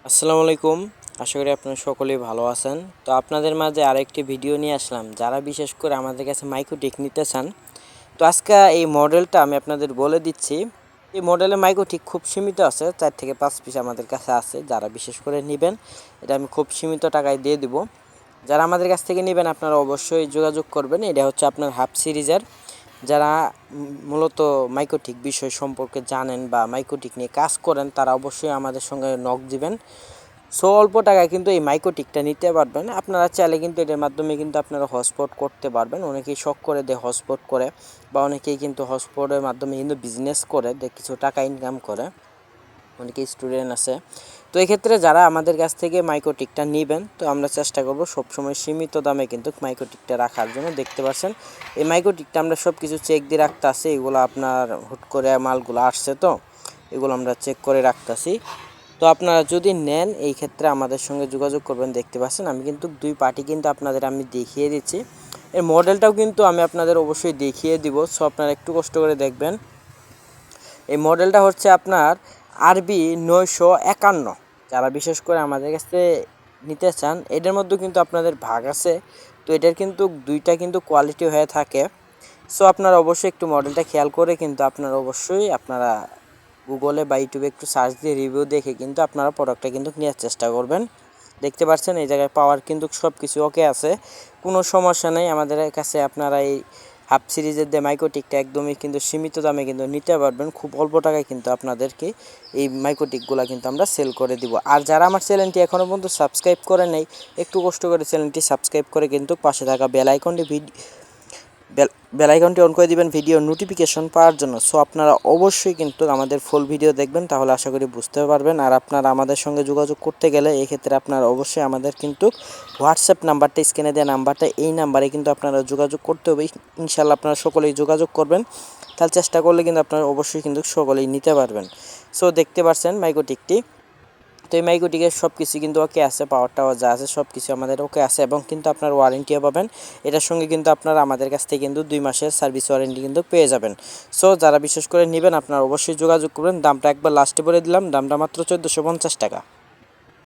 আসসালামু আলাইকুম। আশা করি আপনারা সকলেই ভালো আছেন। তো আপনাদের মাঝে আরেকটি ভিডিও নিয়ে আসলাম, যারা বিশেষ করে আমাদের কাছে মাইক্রোটিক নিতে চান। তো আজকে এই মডেলটা আমি আপনাদের বলে দিচ্ছি। এই মডেলে মাইক্রোটিক খুব সীমিত আছে, 4 থেকে 5 পিস আমাদের কাছে আছে। যারা বিশেষ করে নেবেন, এটা আমি খুব সীমিত টাকায় দিয়ে দিব। যারা আমাদের কাছ থেকে নেবেন আপনারা অবশ্যই যোগাযোগ করবেন। এটা হচ্ছে আপনার হাফ সিরিজের। যারা মূলত মাইক্রোটিক বিষয় সম্পর্কে জানেন বা মাইক্রোটিক নিয়ে কাজ করেন, তারা অবশ্যই আমাদের সঙ্গে নক দিবেন। সো অল্প টাকায় কিন্তু এই মাইক্রোটিকটা নিতে পারবেন। আপনারা চাইলে কিন্তু এটার মাধ্যমে কিন্তু আপনারা হটস্পট করতে পারবেন। অনেকেই শখ করে দেয় হটস্পট করে, বা অনেকেই কিন্তু হটস্পটের মাধ্যমে কিন্তু বিজনেস করে দেয়, কিছু টাকা ইনকাম করে। অনেকে স্টুডেন্ট আছে। তো এক্ষেত্রে যারা আমাদের কাছ থেকে মাইক্রোটিকটা নেবেন, তো আমরা চেষ্টা করব সবসময় সীমিত দামে কিন্তু মাইক্রোটিকটা রাখার জন্য। দেখতে পাচ্ছেন এই মাইক্রোটিকটা আমরা সব কিছু চেক দিয়ে রাখতেছি। এগুলো আপনার হুট করে মালগুলো আসছে, তো এগুলো আমরা চেক করে রাখতেছি। তো আপনারা যদি নেন, এই ক্ষেত্রে আমাদের সঙ্গে যোগাযোগ করবেন। দেখতে পাচ্ছেন আমি কিন্তু দুই পার্টি কিন্তু আপনাদের আমি দেখিয়ে দিচ্ছি। এর মডেলটাও কিন্তু আমি আপনাদের অবশ্যই দেখিয়ে দিব। সো আপনারা একটু কষ্ট করে দেখবেন। এই মডেলটা হচ্ছে আপনার rb951। যারা বিশেষ করে আমাদের কাছে নিতে চান, এটার মধ্যে কিন্তু আপনাদের ভাগ আছে। তো এটার কিন্তু দুইটা কিন্তু কোয়ালিটি হয়ে থাকে। সো আপনারা অবশ্যই একটু মডেলটা খেয়াল করে কিন্তু আপনারা গুগলে বা ইউটিউবে একটু সার্চ দিয়ে রিভিউ দেখে কিন্তু আপনারা প্রোডাক্টটা কিন্তু নেওয়ার চেষ্টা করবেন। দেখতে পাচ্ছেন এই জায়গায় পাওয়ার কিন্তু সব কিছু ওকে আছে, কোনো সমস্যা নেই। আমাদের কাছে আপনারা এই হাফ সিরিজের দিয়ে মাইক্রোটিকটা একদমই কিন্তু সীমিত দামে কিন্তু নিতে পারবেন। খুব অল্প টাকায় কিন্তু আপনাদেরকে এই মাইক্রোটিকগুলো কিন্তু আমরা সেল করে দিব। আর যারা আমার চ্যানেলটি এখনও পর্যন্ত সাবস্ক্রাইব করে নেই, একটু কষ্ট করে চ্যানেলটি সাবস্ক্রাইব করে কিন্তু পাশে থাকা বেল আইকনটি অন করে দিবেন ভিডিও নোটিফিকেশন পাওয়ার জন্য। সো আপনারা অবশ্যই কিন্তু আমাদের ফুল ভিডিও দেখবেন, তাহলে আশা করি বুঝতে পারবেন। আর আপনারা আমাদের সঙ্গে যোগাযোগ করতে গেলে এক্ষেত্রে আপনারা অবশ্যই আমাদের কিন্তু হোয়াটসঅ্যাপ নাম্বারটা, স্ক্রিনে দেওয়া নাম্বারটা, এই নাম্বারে কিন্তু আপনারা যোগাযোগ করতে হবে। ইনশাল্লাহ আপনারা সকলেই যোগাযোগ করবেন, তাহলে চেষ্টা করলে কিন্তু আপনারা অবশ্যই কিন্তু সকলেই নিতে পারবেন। সো দেখতে পাচ্ছেন মাইক্রোটিকটি। তো এই মাইক্রোটিকের সব কিছু কিন্তু ওকে আছে, পাওয়ার টাওয়ার যা আছে সব কিছু আমাদের ওকে আছে, এবং কিন্তু আপনার ওয়ারেন্টিও পাবেন। এটার সঙ্গে কিন্তু আপনারা আমাদের কাছ থেকে কিন্তু 2 মাসের সার্ভিস ওয়ারেন্টি কিন্তু পেয়ে যাবেন। সো যারা বিশেষ করে নেবেন আপনারা অবশ্যই যোগাযোগ করবেন। দামটা একবার লাস্টে বলে দিলাম, দামটা মাত্র 1450 টাকা।